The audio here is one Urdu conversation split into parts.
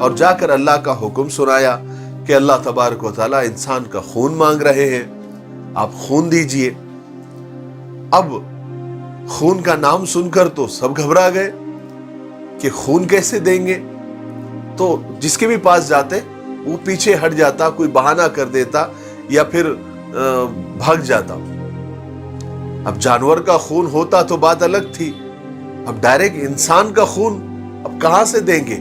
اور جا کر اللہ کا حکم سنایا کہ اللہ تبارک و تعالیٰ انسان کا خون مانگ رہے ہیں، آپ خون دیجئے۔ اب خون کا نام سن کر تو سب گھبرا گئے کہ خون کیسے دیں گے، تو جس کے بھی پاس جاتے وہ پیچھے ہٹ جاتا، کوئی بہانہ کر دیتا یا پھر بھاگ جاتا۔ اب جانور کا خون ہوتا تو بات الگ تھی، اب ڈائریکٹ انسان کا خون اب کہاں سے دیں گے؟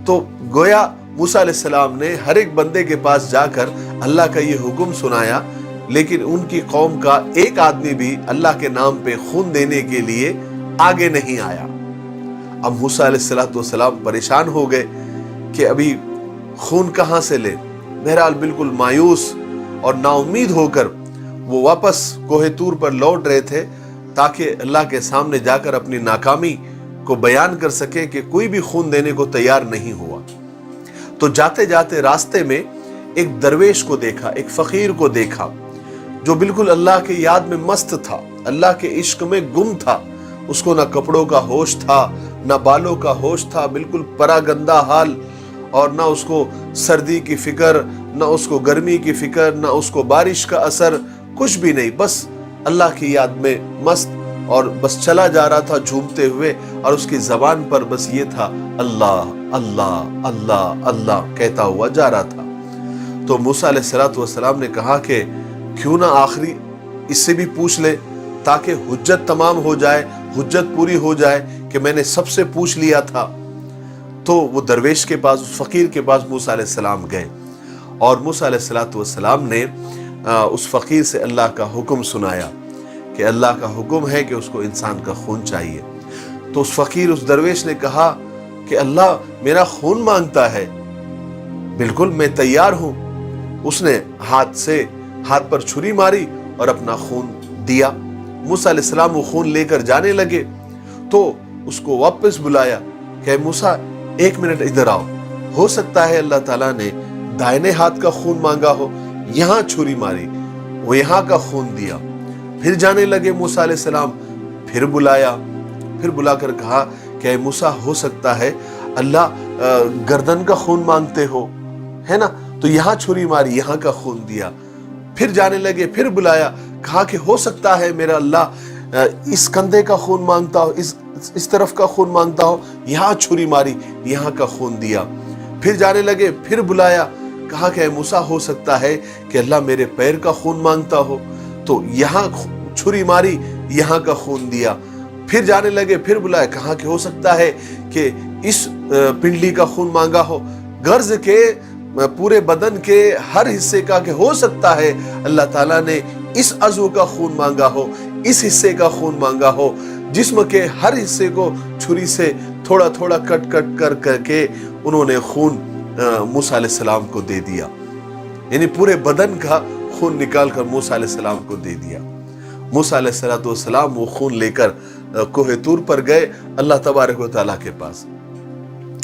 تو گویا موسیٰ علیہ السلام نے ہر ایک بندے کے پاس جا کر اللہ کا یہ حکم سنایا، لیکن ان کی قوم کا ایک آدمی بھی اللہ کے نام پہ خون دینے کے لیے آگے نہیں آیا۔ اب موسیٰ علیہ السلام پریشان ہو گئے کہ ابھی خون کہاں سے لے۔ بہرحال بالکل مایوس اور نا امید ہو کر وہ واپس کوہ طور پر لوٹ رہے تھے تاکہ اللہ کے سامنے جا کر اپنی ناکامی کو بیان کر سکے کہ کوئی بھی خون دینے کو تیار نہیں ہوا۔ تو جاتے جاتے راستے میں ایک درویش کو دیکھا، ایک فقیر کو دیکھا جو بالکل اللہ کی یاد میں مست تھا، اللہ کے عشق میں گم تھا۔ اس کو نہ کپڑوں کا ہوش تھا، نہ بالوں کا ہوش تھا، بالکل پراگندہ حال، اور نہ اس کو سردی کی فکر، نہ اس کو گرمی کی فکر، نہ اس کو بارش کا اثر، کچھ بھی نہیں، بس اللہ کی یاد میں مست، اور بس چلا جا رہا تھا جھومتے ہوئے، اور اس کی زبان پر بس یہ تھا اللہ اللہ اللہ اللہ کہتا ہوا جا رہا تھا۔ تو موسیٰ علیہ السلام نے کہا کہ کیوں نہ آخری اس سے بھی پوچھ لے تاکہ حجت تمام ہو جائے، حجت پوری ہو جائے کہ میں نے سب سے پوچھ لیا تھا۔ تو وہ درویش کے پاس، اس فقیر کے پاس موسیٰ علیہ السلام گئے، اور موسیٰ علیہ السلام نے اس فقیر سے اللہ کا حکم سنایا کہ اللہ کا حکم ہے کہ اس کو انسان کا خون چاہیے۔ تو اس فقیر، اس درویش نے کہا کہ اللہ میرا خون مانگتا ہے، بالکل میں تیار ہوں۔ اس نے ہاتھ پر چھری ماری اور اپنا خون دیا۔ موسیٰ علیہ السلام وہ خون لے کر جانے لگے تو اس کو واپس بلایا کہ موسیٰ ایک منٹ ادھر آؤ، ہو سکتا ہے اللہ تعالیٰ نے دائنے ہاتھ کا خون مانگا ہو، یہاں چھری ماری، وہ یہاں کا خون دیا۔ پھر جانے لگے موسیٰ علیہ السلام، پھر بلا کر کہا کہ اے موسیٰ ہو سکتا ہے اللہ گردن کا خون مانگتے ہو، ہے نا، تو یہاں چھری ماری، یہاں کا خون دیا۔ پھر جانے لگے، پھر بلایا، کہا کہ ہو سکتا ہے میرا اللہ اس کندھے کا خون مانگتا ہو، اس طرف کا خون مانگتا ہو، یہاں چھری ماری، یہاں کا خون دیا۔ پھر جانے لگے، پھر بلایا، کہا کہ اے موسیٰ ہو سکتا ہے کہ اللہ میرے پیر کا خون مانگتا ہو، تو یہاں چھری ماری، یہاں کا خون دیا۔ پھر جانے لگے، پھر بلایا، کہا کہ ہو سکتا ہے کہ اس پنڈلی کا خون مانگا ہو، غرض کے پورے بدن کے ہر حصے کا، کہ ہو سکتا ہے اللہ تعالیٰ نے اس عضو کا خون مانگا ہو، اس حصے کا خون مانگا ہو۔ جسم کے ہر حصے کو چھری سے تھوڑا تھوڑا کٹ کر کے انہوں نے خون موسیٰ علیہ السلام کو دے دیا، یعنی پورے بدن کا خون نکال کر موسیٰ علیہ السلام کو دے دیا۔ موسیٰ علیہ السلام وہ خون لے کر کوہ طور پر گئے اللہ تبارک و تعالیٰ کے پاس،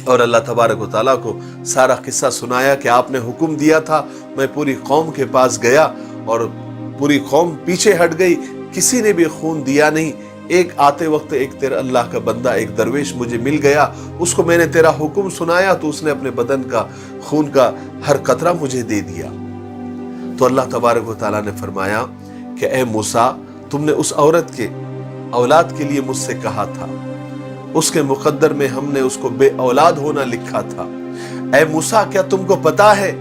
اور اللہ تبارک و تعالیٰ کو سارا قصہ سنایا کہ آپ نے حکم دیا تھا، میں پوری قوم کے پاس گیا اور پوری قوم پیچھے ہٹ گئی، کسی نے بھی خون دیا نہیں۔ ایک آتے وقت ایک تیرا اللہ کا بندہ، ایک درویش مجھے مل گیا، اس کو میں نے تیرا حکم سنایا تو اس نے اپنے بدن کا خون کا ہر قطرہ مجھے دے دیا۔ تو اللہ تبارک و تعالیٰ نے فرمایا کہ اے موسیٰ، تم نے اس عورت کے اولاد کے لیے مجھ سے کہا تھا، اس کے مقدر میں ہم نے اس کو بے اولاد ہونا لکھا تھا۔ اے موسیٰ، کیا تم کو پتا ہے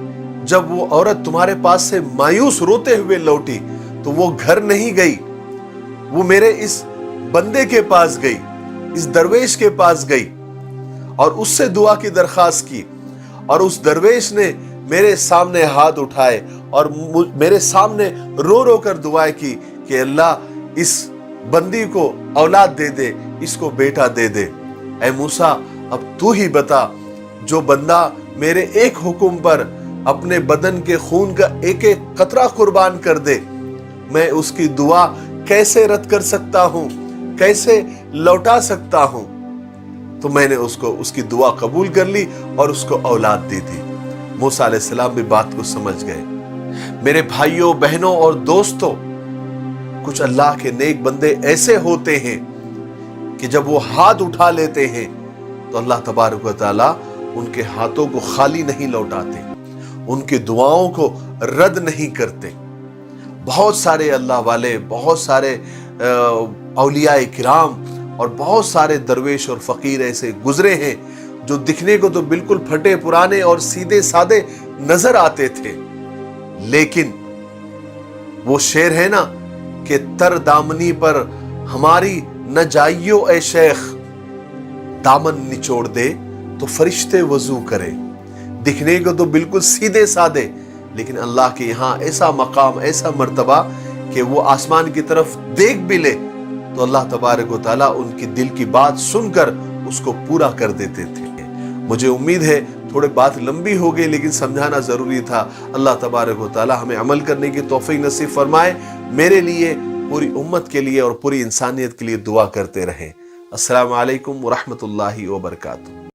جب وہ عورت تمہارے پاس سے مایوس روتے ہوئے لوٹی تو وہ گھر نہیں گئی، وہ میرے اس بندے کے پاس گئی، اس درویش کے پاس گئی اور اس سے دعا کی درخواست کی، اور اس درویش نے میرے سامنے ہاتھ اٹھائے اور میرے سامنے رو رو کر دعائیں کی کہ اللہ اس بندی کو اولاد دے دے، اس کو بیٹا دے دے۔ اے موسیٰ، اب تو ہی بتا، جو بندہ میرے ایک حکم پر اپنے بدن کے خون کا ایک ایک قطرہ قربان کر دے، میں اس کی دعا کیسے رد کر سکتا ہوں، کیسے لوٹا سکتا ہوں؟ تو میں نے اس کی دعا قبول کر لی اور اس کو اولاد دے دی۔ موسیٰ علیہ السلام بھی بات کو سمجھ گئے۔ میرے بھائیوں، بہنوں اور دوستوں، کچھ اللہ کے نیک بندے ایسے ہوتے ہیں کہ جب وہ ہاتھ اٹھا لیتے ہیں تو اللہ تبارک و تعالیٰ ان کے ہاتھوں کو خالی نہیں لوٹاتے، ان کے دعاؤں کو رد نہیں کرتے۔ بہت سارے اللہ والے، بہت سارے اولیاء کرام اور بہت سارے درویش اور فقیر ایسے گزرے ہیں جو دکھنے کو تو بالکل پھٹے پرانے اور سیدھے سادے نظر آتے تھے، لیکن وہ شعر ہے نا کہ تر دامنی پر ہماری نہ جائیو اے شیخ، دامن نچوڑ دے تو فرشتے وضو کرے۔ دکھنے کو تو بالکل سیدھے سادے، لیکن اللہ کے یہاں ایسا مقام، ایسا مرتبہ کہ وہ آسمان کی طرف دیکھ بھی لے تو اللہ تبارک و تعالیٰ ان کی دل کی بات سن کر اس کو پورا کر دیتے تھے۔ مجھے امید ہے تھوڑے بات لمبی ہو گئی، لیکن سمجھانا ضروری تھا۔ اللہ تبارک و تعالیٰ ہمیں عمل کرنے کی توفیق نصیب فرمائے۔ میرے لیے، پوری امت کے لیے اور پوری انسانیت کے لیے دعا کرتے رہیں۔ السلام علیکم ورحمۃ اللہ وبرکاتہ۔